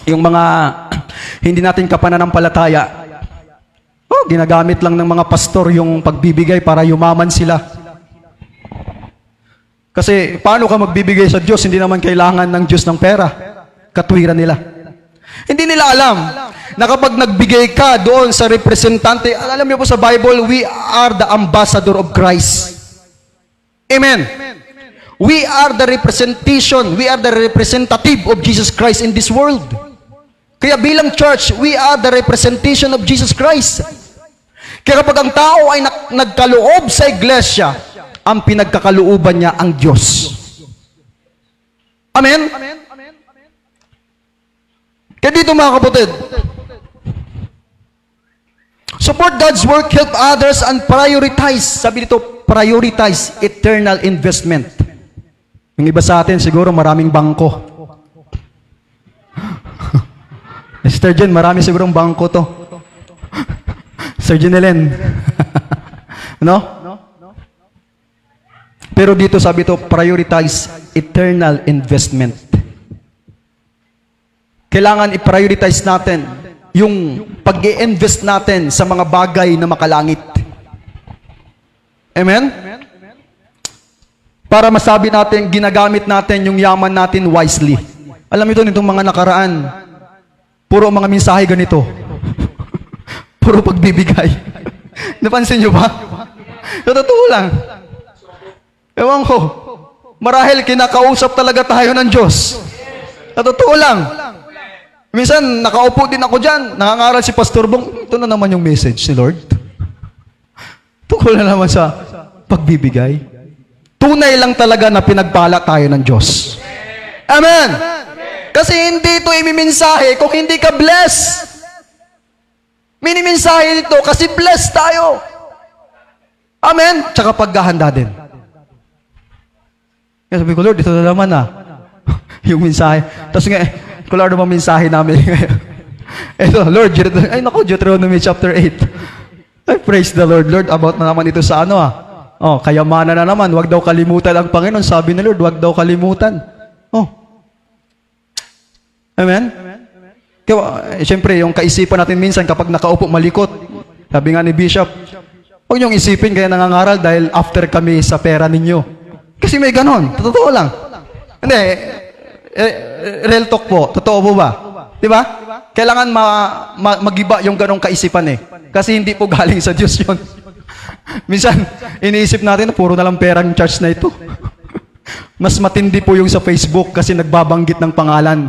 yung mga hindi natin kapananampalataya, ginagamit lang ng mga pastor yung pagbibigay para yumaman sila. Kasi paano ka magbibigay sa Diyos? Hindi naman kailangan ng Diyos ng pera. Katwiran nila. Hindi nila alam na kapag nagbigay ka doon sa representante, alam niyo po sa Bible, we are the ambassador of Christ. Amen. We are the representation, we are the representative of Jesus Christ in this world. Kaya bilang church, we are the representation of Jesus Christ. Kaya kapag ang tao ay nagkaloob sa iglesia, ang pinagkakalooban niya ang Diyos. Amen? Kaya dito mga kapatid, support God's work, help others, and prioritize. Sabi dito, prioritize eternal investment. Yung iba sa atin, siguro maraming bangko. Sister Jen, marami sigurong bangko to. Sir Jenelen. No? Pero dito sabi to, prioritize eternal investment. Kailangan i-prioritize natin yung pag-i-invest natin sa mga bagay na makalangit. Amen? Para masabi natin, ginagamit natin yung yaman natin wisely. Alam ito nitong mga nakaraan, puro mga mensahe ganito. Puro pagbibigay. Napansin nyo ba? Sa totoo lang. Ewan ko. Marahil kinakausap talaga tayo ng Diyos. Sa totoo lang. Minsan, nakaupo din ako dyan. Nangangaral si Pastor Bong. Ito na naman yung message ni Lord. Tukol na naman sa pagbibigay. Tunay lang talaga na pinagpala tayo ng Diyos. Amen! Kasi hindi ito imimensahe kung hindi ka blessed. Minimensahe ito kasi blessed tayo. Amen? Tsaka paghahanda din. Kaya sabi ko, Lord, ito na naman yung mensahe. Tapos nga, Lord, naman mensahe namin ngayon. Ito, Lord, Deuteronomy chapter 8. Ay, praise the Lord. Lord, about na naman ito sa kayamanan na naman. Huwag daw kalimutan ang Panginoon. Sabi ni Lord, huwag daw kalimutan. Amen? Kaya, siyempre, yung kaisipan natin minsan kapag nakaupo malikot. Sabi nga ni Bishop, huwag niyong isipin kaya nangangaral dahil after kami sa pera ninyo. Kasi may ganon. Totoo lang. Hindi, real talk po. Totoo po ba? Di ba? Kailangan magiba yung ganong kaisipan Kasi hindi po galing sa Diyos yun. Minsan, iniisip natin, puro na lang perang church na ito. Mas matindi po yung sa Facebook kasi nagbabanggit ng pangalan.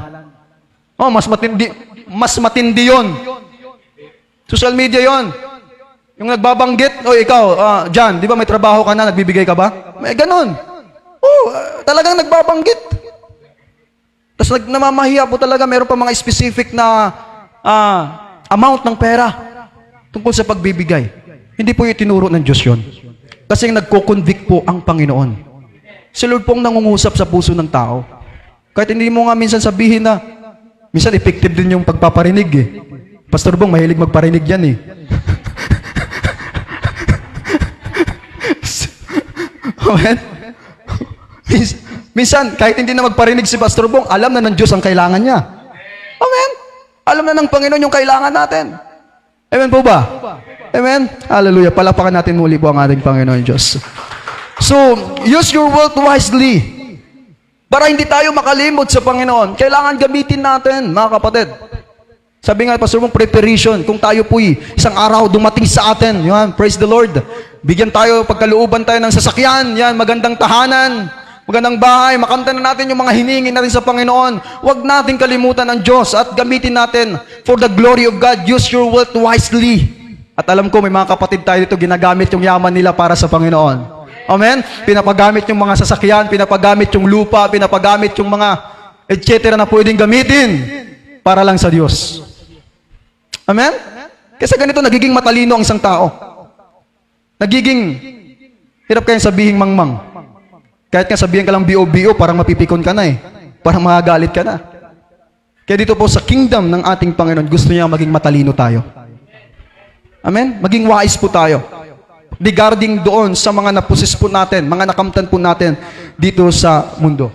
Mas matindi yon. Social media yon. Yung nagbabanggit, ikaw, John, di ba may trabaho ka na, nagbibigay ka ba? May ganon. Talagang nagbabanggit. Tapos namamahiya po talaga, meron pa mga specific na amount ng pera tungkol sa pagbibigay. Hindi po yung tinuro ng Diyos yun. Kasi nagko-convict po ang Panginoon. Si Lord pong nangungusap sa puso ng tao. Kahit hindi mo nga minsan sabihin na, minsan effective din yung pagpaparinig Pastor Bong, mahilig magparinig yan Amen? Minsan, kahit hindi na magparinig si Pastor Bong, alam na ng Diyos ang kailangan niya. Amen? Alam na ng Panginoon yung kailangan natin. Amen po ba? Amen? Hallelujah. Palapakan natin muli po ang ating Panginoon Diyos. So, use your wealth wisely. Para hindi tayo makalimot sa Panginoon, kailangan gamitin natin, mga kapatid. Sabi nga, Pastor Bong, preparation. Kung tayo po'y isang araw dumating sa atin, yan, praise the Lord. Bigyan tayo, pagkalooban tayo ng sasakyan, yan, magandang tahanan, magandang bahay, makanta na natin yung mga hiningi natin sa Panginoon. Huwag natin kalimutan ang Diyos at gamitin natin for the glory of God. Use your wealth wisely. At alam ko, may mga kapatid tayo dito, ginagamit yung yaman nila para sa Panginoon. Amen? Pinapagamit yung mga sasakyan, pinapagamit yung lupa, pinapagamit yung mga etc. na pwedeng gamitin para lang sa Diyos. Amen? Kasi ganito, nagiging matalino ang isang tao. Nagiging, hirap kayong sabihing mangmang. Kahit nga sabihin ka lang B.O.B.O., parang mapipikon ka na Parang magagalit ka na. Kaya dito po sa kingdom ng ating Panginoon, gusto niya maging matalino tayo. Amen? Maging wise po tayo. Regarding doon sa mga napusis po natin, mga nakamtan po natin dito sa mundo.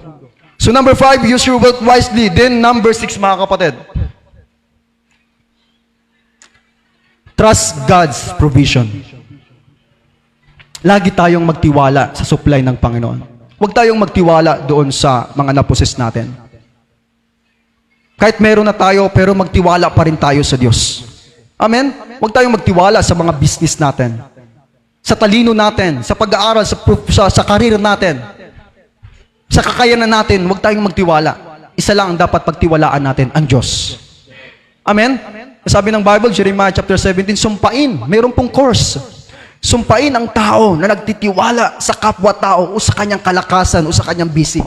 So number 5, use your wealth wisely. Then number 6, mga kapatid. Trust God's provision. Lagi tayong magtiwala sa supply ng Panginoon. Huwag tayong magtiwala doon sa mga napusis natin. Kahit meron na tayo, pero magtiwala pa rin tayo sa Diyos. Amen? Huwag tayong magtiwala sa mga business natin. Sa talino natin, sa pag-aaral, sa karir natin, sa kakayanan natin, huwag tayong magtiwala. Isa lang ang dapat pagtiwalaan natin, ang Diyos. Amen? Sabi ng Bible, Jeremiah chapter 17, sumpain, mayroon pong course. Sumpain ang tao na nagtitiwala sa kapwa-tao o sa kanyang kalakasan o sa kanyang bisig.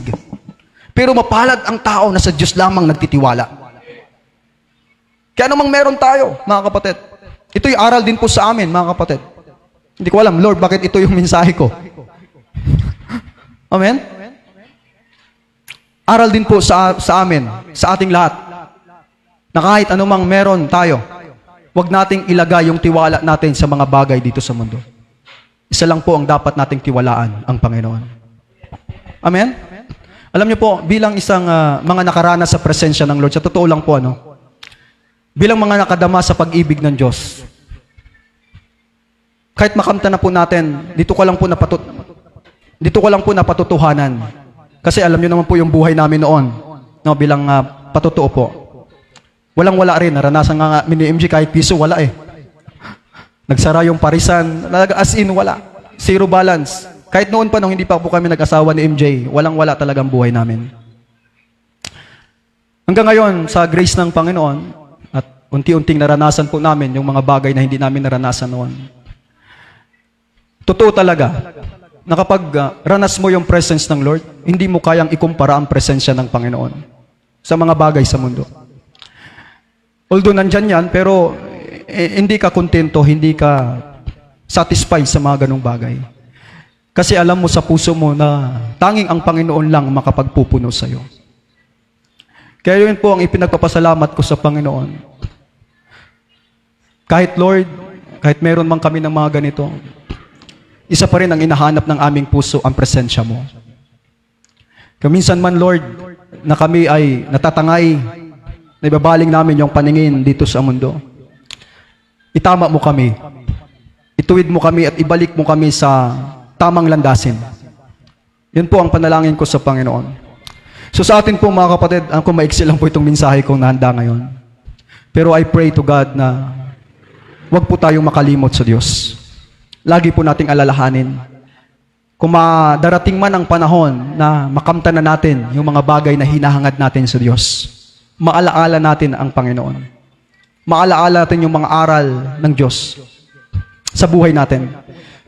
Pero mapalad ang tao na sa Diyos lamang nagtitiwala. Kaya namang meron tayo, mga kapatid. Ito'y aral din po sa amin, mga kapatid. Hindi ko alam, Lord, bakit ito yung mensahe ko? Amen? Aral din po sa amin, sa ating lahat, na kahit anumang meron tayo, huwag nating ilagay yung tiwala natin sa mga bagay dito sa mundo. Isa lang po ang dapat nating tiwalaan, ang Panginoon. Amen? Alam niyo po, bilang isang mga nakaranas sa presensya ng Lord, sa totoo lang po, bilang mga nakadama sa pag-ibig ng Diyos, kahit makamta na po natin, dito ko lang po napatutuhanan. Kasi alam niyo naman po yung buhay namin noon, bilang patutuo po. Walang-wala rin. Naranasan nga ni MJ kahit piso, wala Nagsara yung parisan. As in, wala. Zero balance. Kahit noon pa, nung hindi pa po kami nag-asawa ni MJ, walang-wala talagang buhay namin. Hanggang ngayon, sa grace ng Panginoon, at unti-unting naranasan po namin yung mga bagay na hindi namin naranasan noon. Totoo talaga. na kapag ranas mo yung presence ng Lord, hindi mo kayang ikumpara ang presensya ng Panginoon sa mga bagay sa mundo. Although nandyan yan, pero hindi ka kontento, hindi ka satisfied sa mga ganong bagay. Kasi alam mo sa puso mo na tanging ang Panginoon lang makapagpupuno sa'yo. Kaya yun po ang ipinagpapasalamat ko sa Panginoon. Kahit Lord, kahit meron man kami ng mga ganito, isa pa rin ang inahanap ng aming puso ang presensya mo. Kaminsan man Lord, na kami ay natatangay, na ibabaling namin yung paningin dito sa mundo. Itama mo kami. Ituwid mo kami at ibalik mo kami sa tamang landasin. Yun po ang panalangin ko sa Panginoon. So sa atin po mga kapatid, kung maiksi lang po itong mensahe kong nahanda ngayon. Pero I pray to God na huwag po tayong makalimot sa Diyos. Lagi po nating alalahanin. Kung darating man ang panahon na makamtan na natin yung mga bagay na hinahangad natin sa Diyos, maalaala natin ang Panginoon. Maalaala natin yung mga aral ng Diyos sa buhay natin.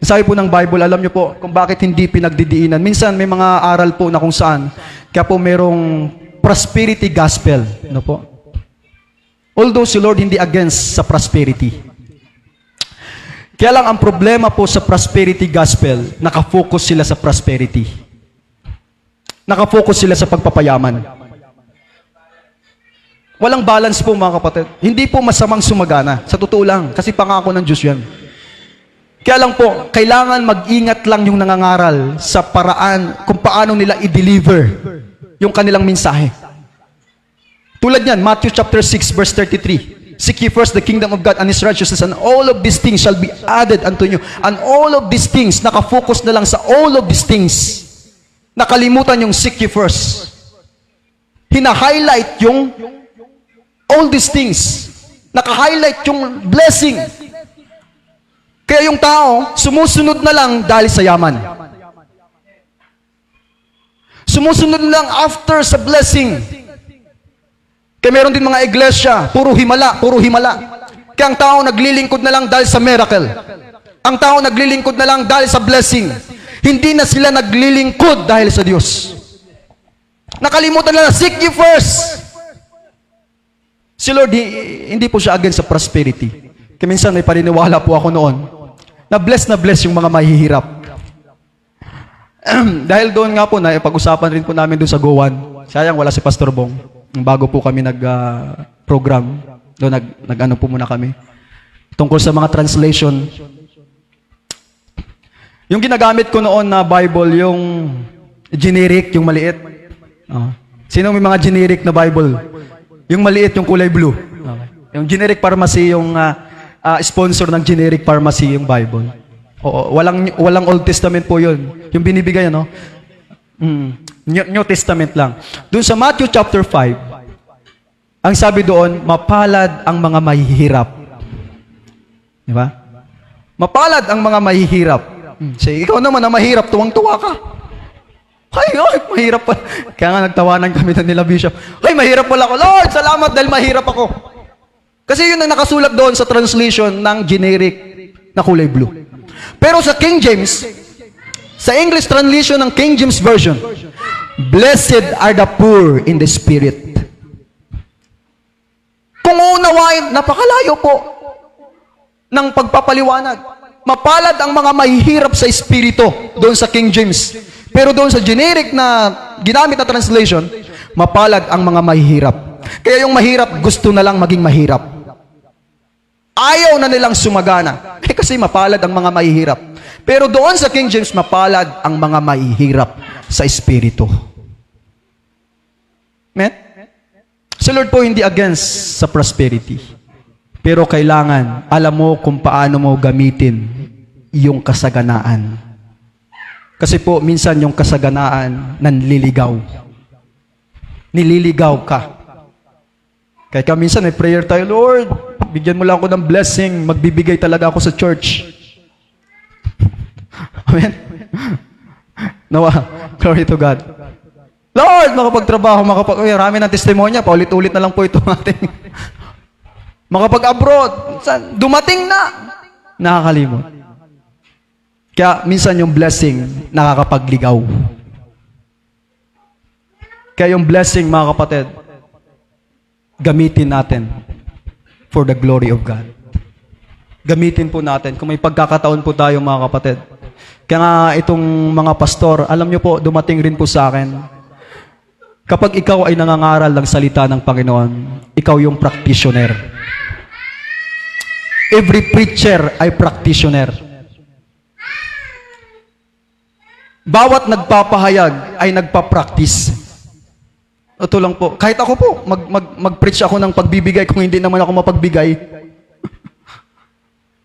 Sabi po ng Bible, alam niyo po kung bakit hindi pinagdidiinan. Minsan may mga aral po na kung saan, kaya po merong prosperity gospel. No po? Although si Lord hindi against sa prosperity. Kaya lang ang problema po sa prosperity gospel, nakafocus sila sa prosperity. Nakafocus sila sa pagpapayaman. Walang balance po mga kapatid. Hindi po masamang sumagana. Sa totoo lang, kasi pangako ng Diyos yan. Kaya lang po, kailangan mag-ingat lang yung nangangaral sa paraan kung paano nila i-deliver yung kanilang mensahe. Tulad yan, Matthew chapter 6 verse 33. Seek ye first the kingdom of God and His righteousness, and all of these things shall be added unto you. And all of these things, nakafocus na lang sa all of these things. Nakalimutan yung seek ye first. Hina-highlight yung all these things. Naka-highlight yung blessing. Kaya yung tao, sumusunod na lang dahil sa yaman. Sumusunod lang after sa blessing. Kaya meron din mga iglesia, puro himala, puro himala. Kaya ang tao naglilingkod na lang dahil sa miracle. Ang tao naglilingkod na lang dahil sa blessing. Hindi na sila naglilingkod dahil sa Diyos. Nakalimutan na, seek ye first. Si Lord, hindi po siya against sa prosperity. Kaya minsan may paniniwala po ako noon, na bless yung mga mahihirap. Dahil doon nga po, na pag-usapan rin po namin doon sa Gowan. Sayang, wala si Pastor Bong. Bago po kami nag-program, doon nag-ano po muna kami. Tungkol sa mga translation. Yung ginagamit ko noon na Bible, yung generic, yung maliit. Sino may mga generic na Bible? Yung maliit, yung kulay blue. Yung generic pharmacy, yung sponsor ng generic pharmacy, yung Bible. Oo, walang Old Testament po yun. Yung binibigay, ano? New Testament lang. Doon sa Matthew chapter 5, ang sabi doon, mapalad ang mga mahihirap. Di ba? Mapalad ang mga mahihirap. Say, ikaw naman na mahirap, tuwang-tuwa ka. Ay, mahirap pa. Kaya nga nagtawanan kami na nila Bishop. Ay, mahirap pala ako. Lord, salamat dahil mahirap ako. Kasi yun ang nakasulat doon sa translation ng generic na kulay blue. Pero sa King James, sa English translation ng King James Version, blessed are the poor in the spirit. Kung uunawain, napakalayo po ng pagpapaliwanag. Mapalad ang mga mahihirap sa espiritu doon sa King James. Pero doon sa generic na ginamit na translation, mapalad ang mga mahihirap. Kaya yung mahirap, gusto na lang maging mahirap. Ayaw na nilang sumagana. Kasi mapalad ang mga mahihirap. Pero doon sa King James, mapalad ang mga mahihirap sa espiritu. Amen? Si Lord po hindi against sa prosperity. Pero kailangan, alam mo kung paano mo gamitin yung kasaganaan. Kasi po, minsan yung kasaganaan nanliligaw. Nililigaw ka. Kaya minsan may prayer tayo, Lord, bigyan mo lang ako ng blessing, magbibigay talaga ako sa church. Amen? Nawa, glory to God. Lord, makapagtrabaho, marami ng testimonya, paulit-ulit na lang po ito natin. Makapag-abroad, dumating na, nakakalimot. Kaya minsan yung blessing nakakapagligaw. Kaya yung blessing, mga kapatid, gamitin natin for the glory of God. Gamitin po natin. Kung may pagkakataon po tayo, mga kapatid. Kaya nga itong mga pastor, alam nyo po, dumating rin po sa akin. Kapag ikaw ay nangangaral ng salita ng Panginoon, ikaw yung practitioner. Every preacher ay practitioner. Bawat nagpapahayag ay nagpa-practice. Ito lang po. Kahit ako po, mag-preach ako ng pagbibigay kung hindi naman ako mapagbigay.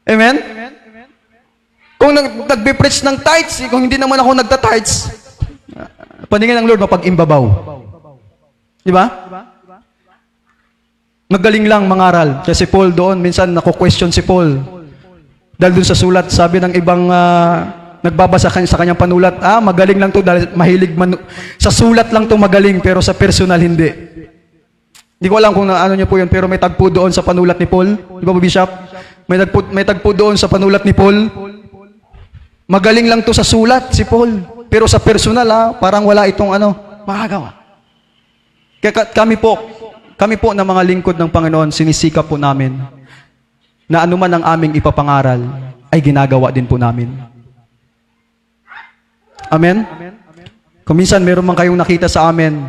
Amen? Kung nagbe-preach ng tithes, kung hindi naman ako nagta-tithes, paningin ng Lord, mapag-imbabaw. Di ba? Magaling lang mangaral. Kasi Paul doon, minsan nako-question si Paul. Dahil doon sa sulat, sabi ng ibang nagbabasa sa kanyang panulat, magaling lang to dahil mahilig sa sulat lang to magaling, pero sa personal hindi. Hindi ko alam kung ano niyo po yun, pero may tagpo doon sa panulat ni Paul. Di ba, Bishop? May tagpo doon sa panulat ni Paul. Magaling lang to sa sulat, si Paul. Pero sa personal, parang wala itong makagawa. Kaya kami po na mga lingkod ng Panginoon, sinisikap po namin na anuman ang aming ipapangaral, ay ginagawa din po namin. Amen? Kung minsan meron man kayong nakita sa amin,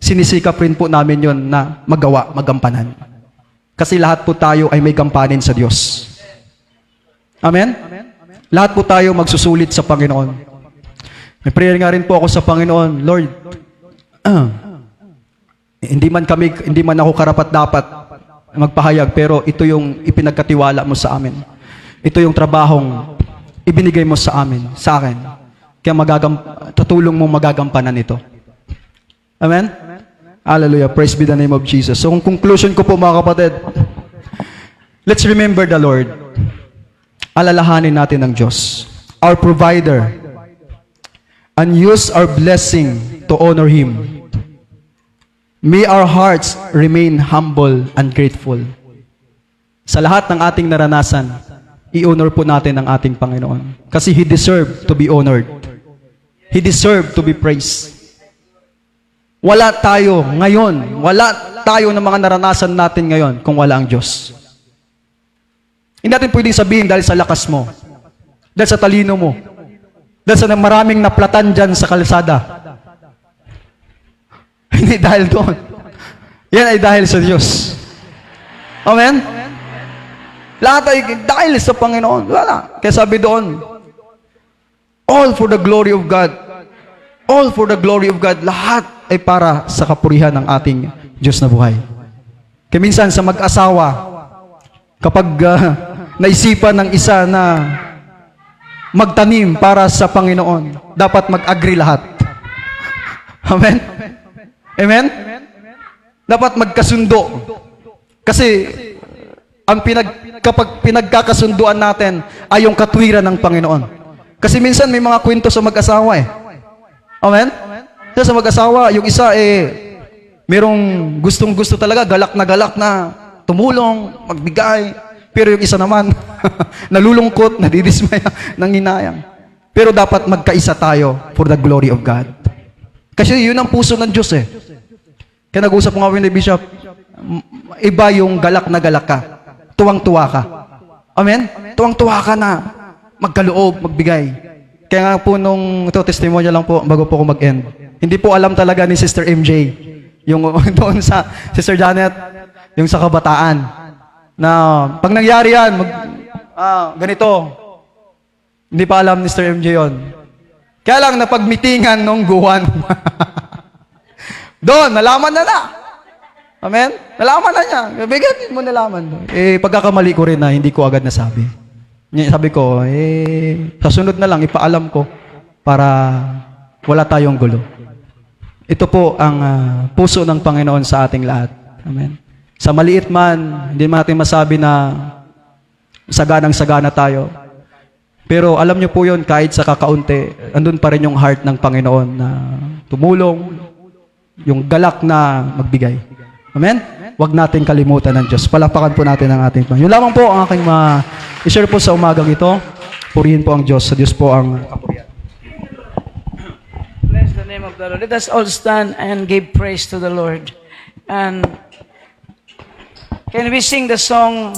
sinisikap rin po namin yon na magawa, magampanan. Kasi lahat po tayo ay may gampanin sa Diyos. Amen? Lahat po tayo magsusulit sa Panginoon. May prayer nga rin po ako sa Panginoon, Lord, hindi man ako karapat-dapat magpahayag, pero ito yung ipinagkatiwala mo sa amin. Ito yung trabahong ibinigay mo sa amin, sa akin. Kaya tutulong mong magagampanan ito. Amen? Hallelujah. Praise be the name of Jesus. So, kung conclusion ko po, mga kapatid, let's remember the Lord. Alalahanin natin ang Diyos, our provider, and use our blessing to honor Him. May our hearts remain humble and grateful. Sa lahat ng ating naranasan, i-honor po natin ang ating Panginoon. Kasi He deserved to be honored. He deserved to be praised. Wala tayo ng mga naranasan natin ngayon kung wala ang Diyos. Hindi natin pwedeng sabihin dahil sa lakas mo, dahil sa talino mo, dahil sa maraming naplatan dyan sa kalsada. Hindi dahil doon. Yan ay dahil sa Diyos. Amen? Lahat ay dahil sa Panginoon. Wala. Kaya sabi doon, all for the glory of God. All for the glory of God. Lahat ay para sa kapurihan ng ating Diyos na buhay. Kaya minsan sa mag-asawa, kapag naisipan ng isa na magtanim para sa Panginoon, dapat mag-agree lahat. Amen? Amen? Dapat magkasundo. Kasi kapag pinagkakasunduan natin ay yung katwiran ng Panginoon. Kasi minsan may mga kwento sa mag-asawa eh. Amen? Sa mag-asawa, yung isa merong gustong-gusto talaga, galak na tumulong, magbigay. Pero yung isa naman, nalulungkot, nadidismaya, nanginayang. Pero dapat magkaisa tayo for the glory of God. Kasi yun ang puso ng Diyos eh. Kaya nag-usap ko nga ni Bishop, iba yung galak na galak ka. Tuwang-tuwa ka. Amen? Tuwang-tuwa ka na magkaloob, magbigay. Kaya nga po ito testimony lang po bago po ako mag-end. Hindi po alam talaga ni Sister MJ, yung doon sa Sister Janet, yung sa kabataan, na pag nangyari yan, ganito, hindi pa alam ni Sister MJ yon. Kaya lang napagmitingan nung guwan. Doon, nalaman na. Amen? Nalaman na niya. Bigyan mo nalaman. Pagkakamali ko rin na hindi ko agad nasabi. Sabi ko, sa sunod na lang, ipaalam ko para wala tayong gulo. Ito po ang puso ng Panginoon sa ating lahat. Amen? Sa maliit man, hindi natin masabi na saganang-sagana tayo. Pero alam niyo po yun, kahit sa kakaunti, andun pa rin yung heart ng Panginoon na tumulong, yung galak na magbigay. Amen? Huwag natin kalimutan ng Diyos. Palapakan po natin ang ating Panginoon. Yun lamang po ang aking i-share po sa umagang ito. Purihin po ang Diyos. Sa Diyos po ang kapurihan. Bless the name of the Lord. Let us all stand and give praise to the Lord. And can we sing the song,